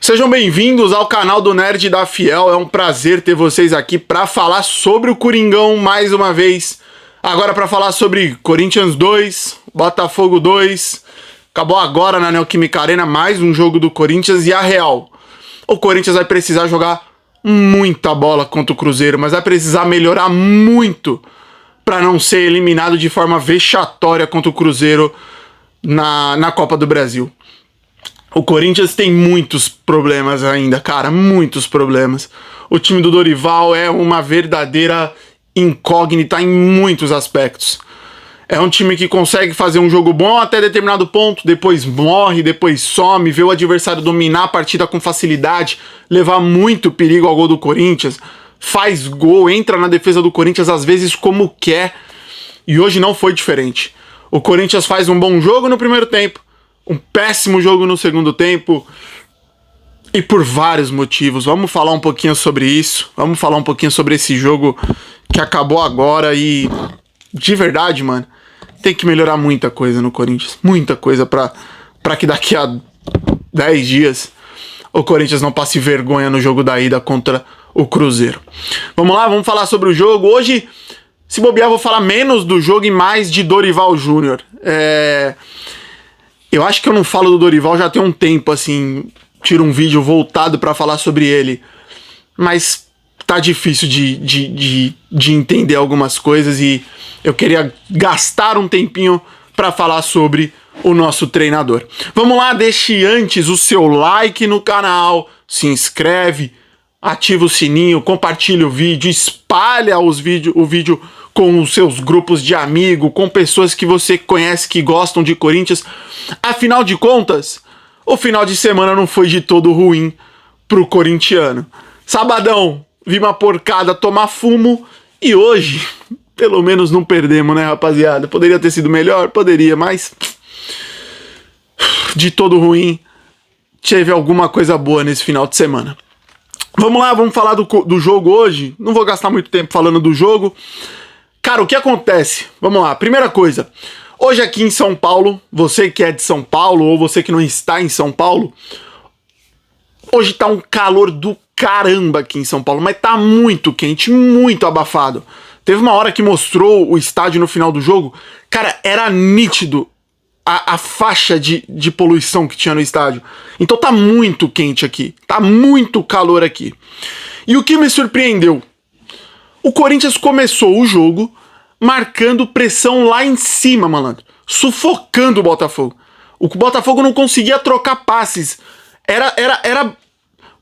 Sejam bem-vindos ao canal do Nerd da Fiel, é um prazer ter vocês aqui para falar sobre o Coringão mais uma vez. Agora para falar sobre Corinthians 2, Botafogo 2, acabou agora na Neoquímica Arena mais um jogo do Corinthians e a real. O Corinthians vai precisar jogar muita bola contra o Cruzeiro, mas vai precisar melhorar muito para não ser eliminado de forma vexatória contra o Cruzeiro na Copa do Brasil. O Corinthians tem muitos problemas ainda, cara, muitos problemas. O time do Dorival é uma verdadeira incógnita em muitos aspectos. É um time que consegue fazer um jogo bom até determinado ponto, depois morre, depois some, vê o adversário dominar a partida com facilidade, levar muito perigo ao gol do Corinthians, faz gol, entra na defesa do Corinthians às vezes como quer, e hoje não foi diferente. O Corinthians faz um bom jogo no primeiro tempo, um péssimo jogo no segundo tempo, e por vários motivos. Vamos falar um pouquinho sobre isso, vamos falar um pouquinho sobre esse jogo que acabou agora e, de verdade, mano, tem que melhorar muita coisa no Corinthians, muita coisa pra que daqui a 10 dias o Corinthians não passe vergonha no jogo da ida contra o Cruzeiro. Vamos lá, vamos falar sobre o jogo. Hoje, se bobear, vou falar menos do jogo e mais de Dorival Júnior. Eu acho que eu não falo do Dorival já tem um tempo, assim, tiro um vídeo voltado pra falar sobre ele, mas tá difícil de entender algumas coisas e eu queria gastar um tempinho pra falar sobre o nosso treinador. Vamos lá, deixe antes o seu like no canal, se inscreve, ativa o sininho, compartilha o vídeo, espalha o vídeo com os seus grupos de amigos, com pessoas que você conhece que gostam de Corinthians. Afinal de contas, o final de semana não foi de todo ruim pro corintiano. Sabadão, vi uma porcada tomar fumo e hoje, pelo menos não perdemos, né, rapaziada? Poderia ter sido melhor? Poderia, mas de todo ruim, teve alguma coisa boa nesse final de semana. Vamos lá, vamos falar do jogo hoje. Não vou gastar muito tempo falando do jogo. Cara, o que acontece? Vamos lá, primeira coisa. Hoje aqui em São Paulo, você que é de São Paulo ou você que não está em São Paulo, hoje tá um calor do caramba aqui em São Paulo, mas tá muito quente, muito abafado. Teve uma hora que mostrou o estádio no final do jogo, cara, era nítido a faixa de poluição que tinha no estádio. Então tá muito quente aqui, tá muito calor aqui. E o que me surpreendeu? O Corinthians começou o jogo marcando pressão lá em cima, malandro. Sufocando o Botafogo. O Botafogo não conseguia trocar passes. Era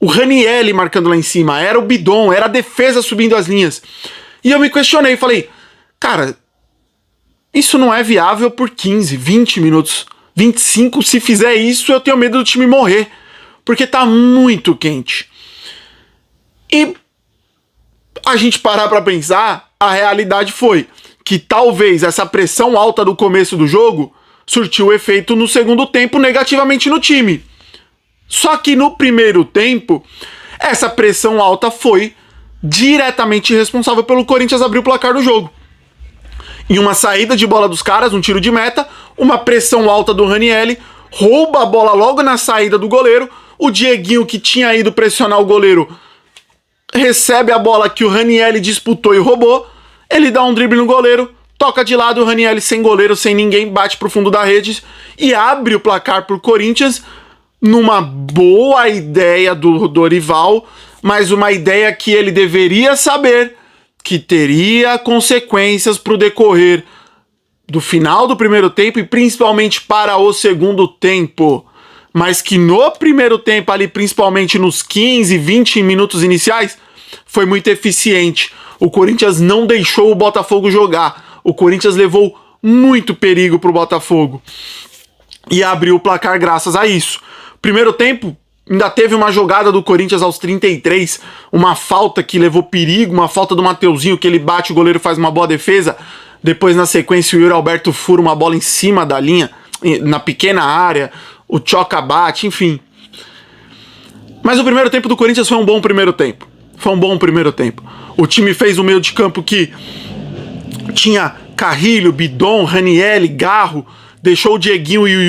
o Ranielli marcando lá em cima, era o Bidon, era a defesa subindo as linhas. E eu me questionei, falei, cara, isso não é viável por 15, 20 minutos. 25, se fizer isso, eu tenho medo do time morrer. Porque tá muito quente. E a gente parar pra pensar, a realidade foi que talvez essa pressão alta do começo do jogo surtiu efeito no segundo tempo negativamente no time. Só que no primeiro tempo, essa pressão alta foi diretamente responsável pelo Corinthians abrir o placar do jogo. Em uma saída de bola dos caras, um tiro de meta, uma pressão alta do Ranielli, rouba a bola logo na saída do goleiro, o Dieguinho, que tinha ido pressionar o goleiro, recebe a bola que o Ranielli disputou e roubou, ele dá um drible no goleiro, toca de lado, o Ranielli sem goleiro, sem ninguém, bate pro fundo da rede e abre o placar pro Corinthians numa boa ideia do Dorival, mas uma ideia que ele deveria saber que teria consequências pro decorrer do final do primeiro tempo e principalmente para o segundo tempo. Mas que no primeiro tempo, ali principalmente nos 15, 20 minutos iniciais, foi muito eficiente. O Corinthians não deixou o Botafogo jogar. O Corinthians levou muito perigo pro Botafogo. E abriu o placar graças a isso. Primeiro tempo, ainda teve uma jogada do Corinthians aos 33, uma falta que levou perigo, uma falta do Mateuzinho que ele bate, o goleiro faz uma boa defesa. Depois, na sequência, o Yuri Alberto fura uma bola em cima da linha, na pequena área. O Choca bate, enfim. Mas o primeiro tempo do Corinthians foi um bom primeiro tempo. Foi um bom primeiro tempo. O time fez um meio de campo que tinha Carrilho, Bidon, Ranielli, Garro, deixou o Dieguinho e o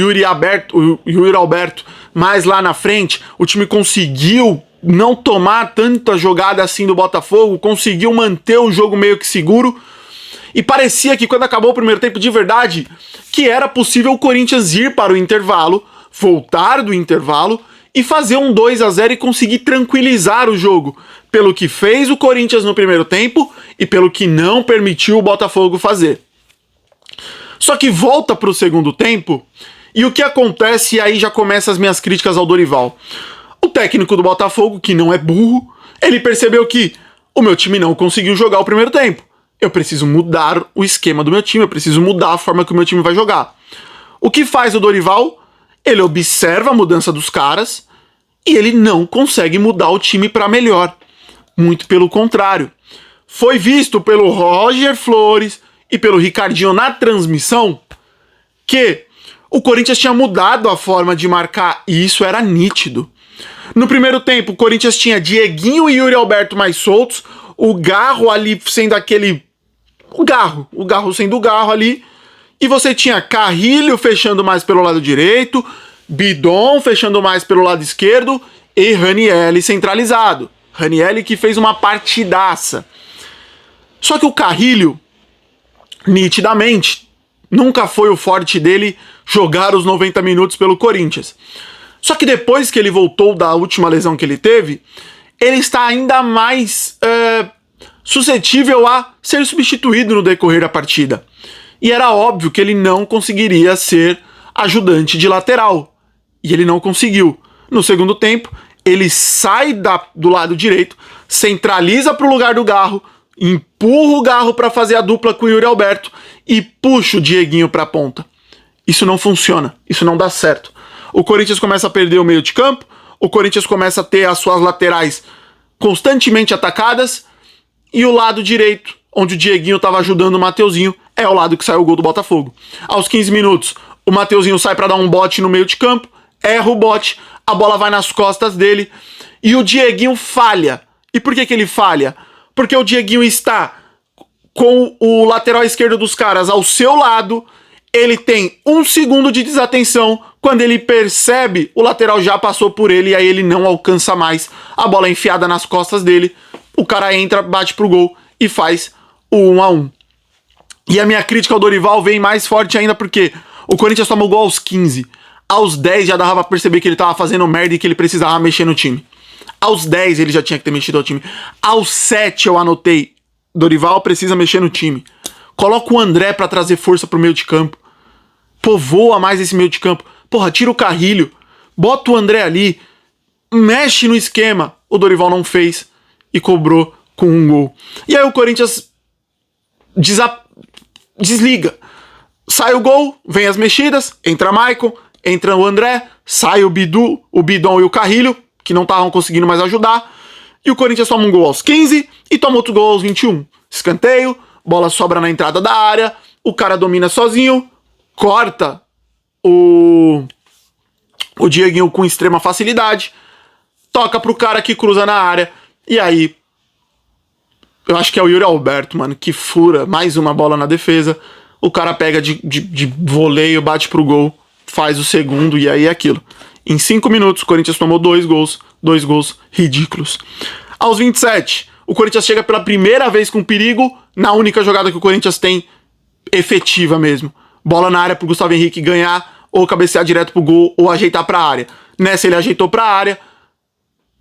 Yuri Alberto mais lá na frente, o time conseguiu não tomar tanta jogada assim do Botafogo, conseguiu manter o jogo meio que seguro, e parecia que quando acabou o primeiro tempo de verdade, que era possível o Corinthians ir para o intervalo, voltar do intervalo e fazer um 2-0 e conseguir tranquilizar o jogo, pelo que fez o Corinthians no primeiro tempo e pelo que não permitiu o Botafogo fazer. Só que volta para o segundo tempo, e o que acontece, e aí já começam as minhas críticas ao Dorival. O técnico do Botafogo, que não é burro, ele percebeu que o meu time não conseguiu jogar o primeiro tempo. Eu preciso mudar o esquema do meu time, eu preciso mudar a forma que o meu time vai jogar. O que faz o Dorival? Ele observa a mudança dos caras e ele não consegue mudar o time para melhor. Muito pelo contrário. Foi visto pelo Roger Flores e pelo Ricardinho na transmissão que o Corinthians tinha mudado a forma de marcar e isso era nítido. No primeiro tempo, o Corinthians tinha Dieguinho e Yuri Alberto mais soltos, o Garro ali sendo aquele... O Garro sendo o Garro ali, e você tinha Carrilho fechando mais pelo lado direito, Bidon fechando mais pelo lado esquerdo e Ranielli centralizado. Ranielli que fez uma partidaça. Só que o Carrilho, nitidamente, nunca foi o forte dele jogar os 90 minutos pelo Corinthians. Só que depois que ele voltou da última lesão que ele teve, ele está ainda mais suscetível a ser substituído no decorrer da partida. E era óbvio que ele não conseguiria ser ajudante de lateral. E ele não conseguiu. No segundo tempo, ele sai do lado direito, centraliza para o lugar do Garro, empurra o Garro para fazer a dupla com o Yuri Alberto e puxa o Dieguinho para a ponta. Isso não funciona, isso não dá certo. O Corinthians começa a perder o meio de campo, o Corinthians começa a ter as suas laterais constantemente atacadas, e o lado direito, onde o Dieguinho estava ajudando o Mateuzinho, é o lado que saiu o gol do Botafogo. Aos 15 minutos, o Mateuzinho sai para dar um bote no meio de campo, erra o bote, a bola vai nas costas dele, e o Dieguinho falha. E por que ele falha? Porque o Dieguinho está com o lateral esquerdo dos caras ao seu lado, ele tem 1 segundo de desatenção, quando ele percebe, o lateral já passou por ele e aí ele não alcança mais. A bola é enfiada nas costas dele, o cara entra, bate pro gol e faz o 1-1. E a minha crítica ao Dorival vem mais forte ainda porque o Corinthians toma o gol aos 15. Aos 10 já dava pra perceber que ele tava fazendo merda e que ele precisava mexer no time. Aos 10 ele já tinha que ter mexido no time. Aos 7 eu anotei, Dorival precisa mexer no time. Coloca o André pra trazer força pro meio de campo. Povoa mais esse meio de campo. Porra, tira o Carrilho, bota o André ali, mexe no esquema. O Dorival não fez e cobrou com um gol. E aí o Corinthians desliga. Sai o gol, vem as mexidas, entra Maicon, entra o André, sai o Bidon e o Carrilho, que não estavam conseguindo mais ajudar. E o Corinthians toma um gol aos 15 e toma outro gol aos 21. Escanteio, bola sobra na entrada da área, o cara domina sozinho, corta o Dieguinho com extrema facilidade, toca pro cara que cruza na área, e aí eu acho que é o Yuri Alberto, mano, que fura mais uma bola na defesa, o cara pega de voleio, bate pro gol, faz o segundo, e aí é aquilo. Em 5 minutos o Corinthians tomou 2 gols ridículos. Aos 27, o Corinthians chega pela primeira vez com perigo na única jogada que o Corinthians tem efetiva mesmo. Bola na área pro Gustavo Henrique ganhar, ou cabecear direto pro gol, ou ajeitar pra área. Nessa ele ajeitou pra área,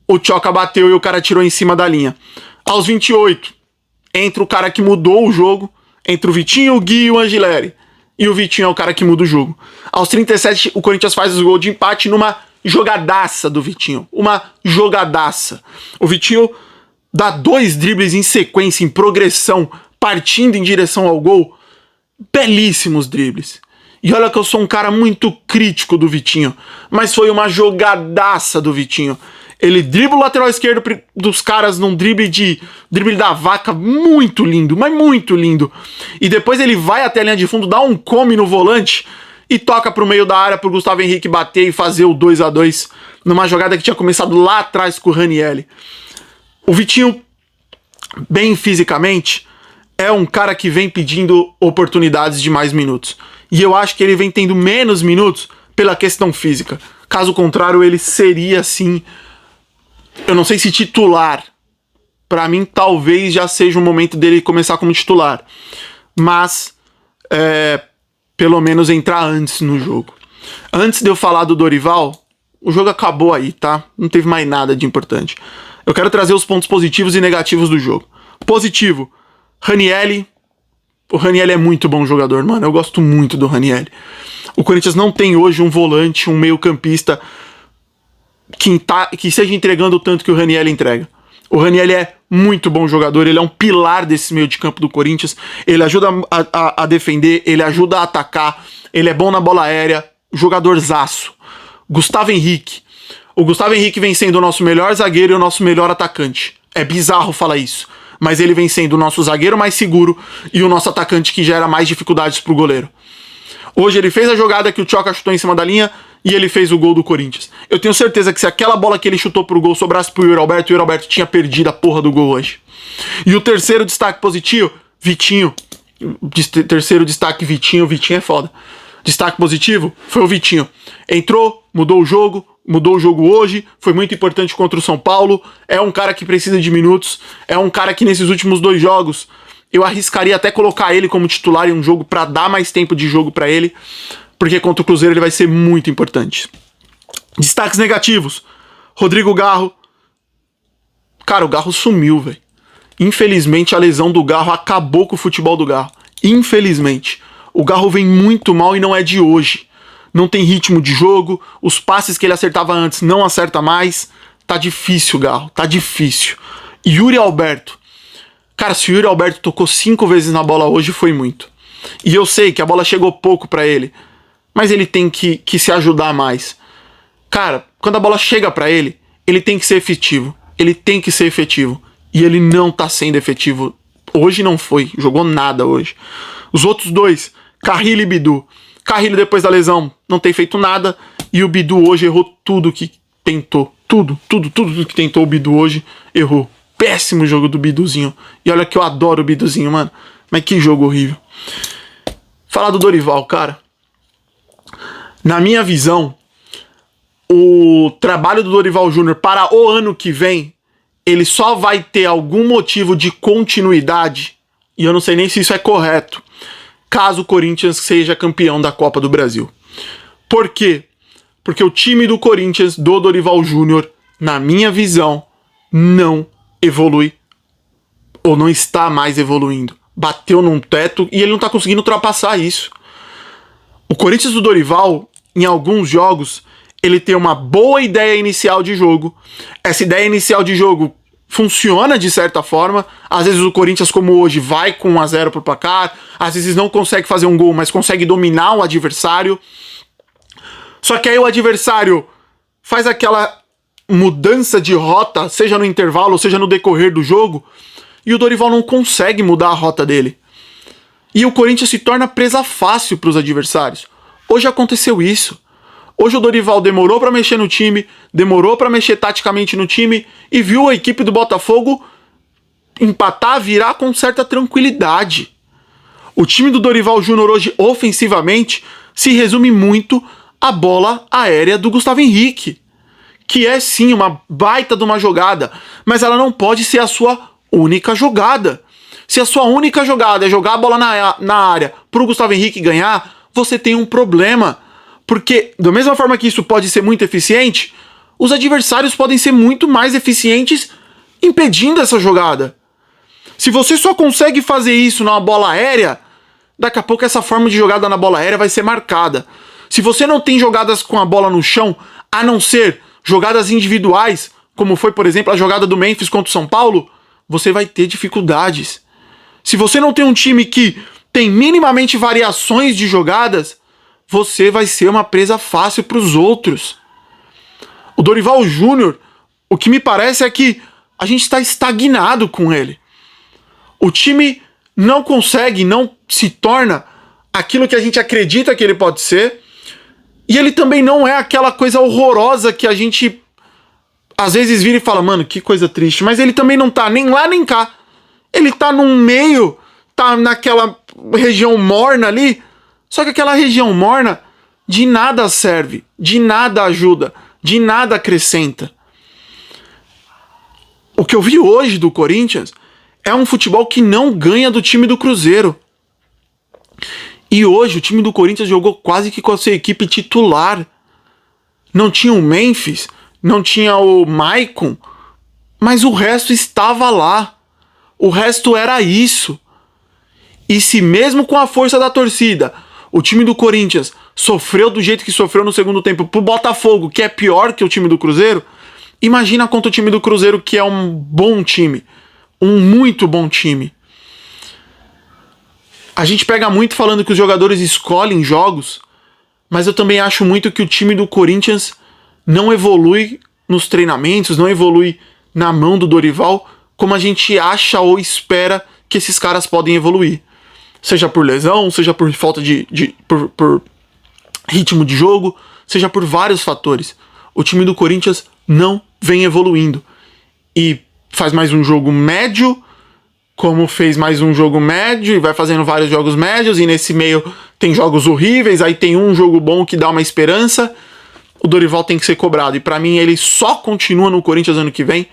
o Tchoca bateu e o cara tirou em cima da linha. Aos 28, entra o cara que mudou o jogo, entre o Vitinho, o Gui e o Angileri. E o Vitinho é o cara que muda o jogo. Aos 37, o Corinthians faz o gol de empate numa jogadaça do Vitinho. Uma jogadaça. O Vitinho dá 2 dribles em sequência, em progressão, partindo em direção ao gol. Belíssimos dribles. E olha que eu sou um cara muito crítico do Vitinho, mas foi uma jogadaça do Vitinho. Ele dribla o lateral esquerdo dos caras num drible da vaca muito lindo, mas muito lindo. E depois ele vai até a linha de fundo, dá um come no volante e toca pro meio da área pro Gustavo Henrique bater e fazer o 2-2 numa jogada que tinha começado lá atrás com o Ranielli. O Vitinho, bem fisicamente, é um cara que vem pedindo oportunidades de mais minutos. E eu acho que ele vem tendo menos minutos pela questão física. Caso contrário, ele seria, assim, eu não sei se titular. Pra mim, talvez já seja o momento dele começar como titular. Mas, pelo menos entrar antes no jogo. Antes de eu falar do Dorival, o jogo acabou aí, tá? Não teve mais nada de importante. Eu quero trazer os pontos positivos e negativos do jogo. Positivo, Ranieri. O Ranieri é muito bom jogador, mano. Eu gosto muito do Ranieri. O Corinthians não tem hoje um volante, um meio-campista que esteja entregando o tanto que o Ranieri entrega. O Ranieri é muito bom jogador, ele é um pilar desse meio de campo do Corinthians. Ele ajuda a defender, ele ajuda a atacar, ele é bom na bola aérea, jogadorzaço. Gustavo Henrique. O Gustavo Henrique vem sendo o nosso melhor zagueiro e o nosso melhor atacante. É bizarro falar isso, mas ele vem sendo o nosso zagueiro mais seguro e o nosso atacante que gera mais dificuldades pro goleiro. Hoje ele fez a jogada que o Tchoca chutou em cima da linha e ele fez o gol do Corinthians. Eu tenho certeza que se aquela bola que ele chutou pro gol sobrasse pro Yuri Alberto, o Yuri Alberto tinha perdido a porra do gol hoje. E o terceiro destaque positivo, Vitinho. Terceiro destaque, Vitinho. Vitinho é foda. Destaque positivo foi o Vitinho. Entrou, mudou o jogo hoje, foi muito importante contra o São Paulo, é um cara que precisa de minutos, é um cara que nesses últimos 2 jogos eu arriscaria até colocar ele como titular em um jogo pra dar mais tempo de jogo pra ele, porque contra o Cruzeiro ele vai ser muito importante. Destaques negativos, Rodrigo Garro. Cara, o Garro sumiu, velho. Infelizmente a lesão do Garro acabou com o futebol do Garro. Infelizmente. O Garro vem muito mal e não é de hoje. Não tem ritmo de jogo, os passes que ele acertava antes não acerta mais. Tá difícil, Garro, tá difícil. Yuri Alberto. Cara, se o Yuri Alberto tocou 5 vezes na bola hoje, foi muito. E eu sei que a bola chegou pouco pra ele, mas ele tem que se ajudar mais. Cara, quando a bola chega pra ele, ele tem que ser efetivo. Ele tem que ser efetivo. E ele não tá sendo efetivo. Hoje não foi, jogou nada hoje. Os outros 2, Carrilho e Bidu. Carrilho, depois da lesão, não tem feito nada. E o Bidu hoje errou tudo que tentou. Tudo que tentou o Bidu hoje, errou. Péssimo jogo do Biduzinho. E olha que eu adoro o Biduzinho, mano. Mas que jogo horrível. Falar do Dorival, cara. Na minha visão, o trabalho do Dorival Júnior para o ano que vem, ele só vai ter algum motivo de continuidade, e eu não sei nem se isso é correto, caso o Corinthians seja campeão da Copa do Brasil. Por quê? Porque o time do Corinthians, do Dorival Júnior, na minha visão, não evolui, ou não está mais evoluindo. Bateu num teto e ele não está conseguindo ultrapassar isso. O Corinthians do Dorival, em alguns jogos, ele tem uma boa ideia inicial de jogo. Essa ideia inicial de jogo funciona de certa forma. Às vezes o Corinthians, como hoje, vai com 1-0 pro placar. Às vezes não consegue fazer um gol, mas consegue dominar o adversário. Só que aí o adversário faz aquela mudança de rota, seja no intervalo, seja no decorrer do jogo, e o Dorival não consegue mudar a rota dele. E o Corinthians se torna presa fácil para os adversários. Hoje aconteceu isso. Hoje o Dorival demorou para mexer no time, demorou para mexer taticamente no time e viu a equipe do Botafogo empatar, virar com certa tranquilidade. O time do Dorival Júnior hoje, ofensivamente, se resume muito à bola aérea do Gustavo Henrique, que é sim uma baita de uma jogada, mas ela não pode ser a sua única jogada. Se a sua única jogada é jogar a bola na área pro Gustavo Henrique ganhar, você tem um problema. Porque, da mesma forma que isso pode ser muito eficiente, os adversários podem ser muito mais eficientes impedindo essa jogada. Se você só consegue fazer isso numa bola aérea, daqui a pouco essa forma de jogada na bola aérea vai ser marcada. Se você não tem jogadas com a bola no chão, a não ser jogadas individuais, como foi, por exemplo, a jogada do Memphis contra o São Paulo, você vai ter dificuldades. Se você não tem um time que tem minimamente variações de jogadas, você vai ser uma presa fácil para os outros. O Dorival Júnior, o que me parece é que a gente está estagnado com ele. O time não consegue, não se torna aquilo que a gente acredita que ele pode ser, e ele também não é aquela coisa horrorosa que a gente às vezes vira e fala, mano, que coisa triste, mas ele também não tá nem lá nem cá. Ele tá num meio, tá naquela região morna ali, só que aquela região morna de nada serve, de nada ajuda, de nada acrescenta. O que eu vi hoje do Corinthians é um futebol que não ganha do time do Cruzeiro. E hoje o time do Corinthians jogou quase que com a sua equipe titular. Não tinha o Memphis, não tinha o Maicon, mas o resto estava lá. O resto era isso. E se mesmo com a força da torcida, o time do Corinthians sofreu do jeito que sofreu no segundo tempo pro Botafogo, que é pior que o time do Cruzeiro, imagina contra o time do Cruzeiro, que é um bom time. Um muito bom time. A gente pega muito falando que os jogadores escolhem jogos, mas eu também acho muito que o time do Corinthians não evolui nos treinamentos, não evolui na mão do Dorival como a gente acha ou espera que esses caras podem evoluir. Seja por lesão, seja por falta por ritmo de jogo, seja por vários fatores. O time do Corinthians não vem evoluindo. E faz mais um jogo médio, como fez mais um jogo médio, e vai fazendo vários jogos médios, e nesse meio tem jogos horríveis, aí tem um jogo bom que dá uma esperança. O Dorival tem que ser cobrado. E pra mim ele só continua no Corinthians ano que vem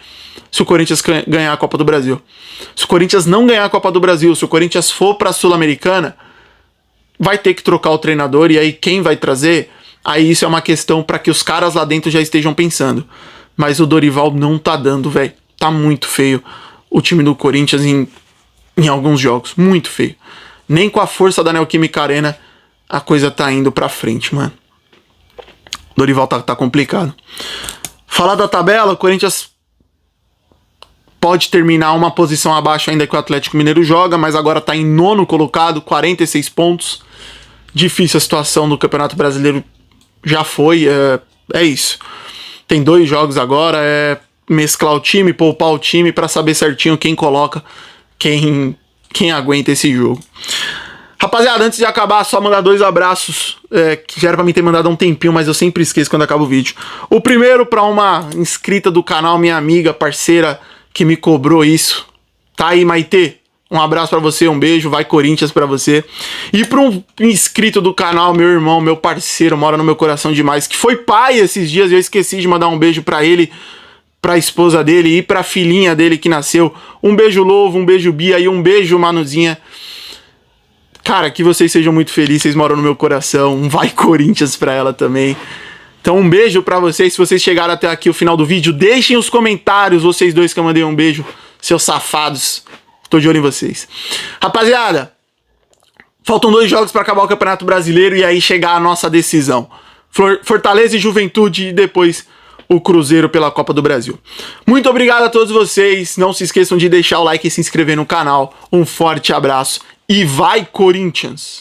se o Corinthians ganhar a Copa do Brasil. Se o Corinthians não ganhar a Copa do Brasil, se o Corinthians for pra Sul-Americana, vai ter que trocar o treinador, e aí quem vai trazer? Aí isso é uma questão pra que os caras lá dentro já estejam pensando. Mas o Dorival não tá dando, velho. Tá muito feio o time do Corinthians em alguns jogos. Muito feio. Nem com a força da Neoquímica Arena a coisa tá indo pra frente, mano. Dorival tá complicado. Falar da tabela, o Corinthians pode terminar uma posição abaixo ainda que o Atlético Mineiro joga, mas agora tá em nono colocado, 46 pontos. Difícil a situação do Campeonato Brasileiro. Já foi, é isso. Tem 2 jogos agora, é mesclar o time, poupar o time pra saber certinho quem coloca, quem aguenta esse jogo. Rapaziada, antes de acabar, só mandar 2 abraços, que já era pra mim ter mandado há um tempinho, mas eu sempre esqueço quando acaba o vídeo. O primeiro pra uma inscrita do canal, minha amiga, parceira, que me cobrou isso. Tá aí, Maitê? Um abraço pra você, um beijo, vai Corinthians pra você. E pra um inscrito do canal, meu irmão, meu parceiro, mora no meu coração demais, que foi pai esses dias e eu esqueci de mandar um beijo pra ele, pra esposa dele e pra filhinha dele que nasceu. Um beijo, Lovo, um beijo, Bia, e um beijo, Manuzinha. Cara, que vocês sejam muito felizes, vocês moram no meu coração. Um vai Corinthians pra ela também. Então um beijo pra vocês. Se vocês chegaram até aqui o final do vídeo, deixem os comentários, vocês dois que eu mandei um beijo, seus safados. Tô de olho em vocês. Rapaziada, faltam 2 jogos pra acabar o Campeonato Brasileiro e aí chegar a nossa decisão. Fortaleza e Juventude e depois o Cruzeiro pela Copa do Brasil. Muito obrigado a todos vocês. Não se esqueçam de deixar o like e se inscrever no canal. Um forte abraço e vai Corinthians!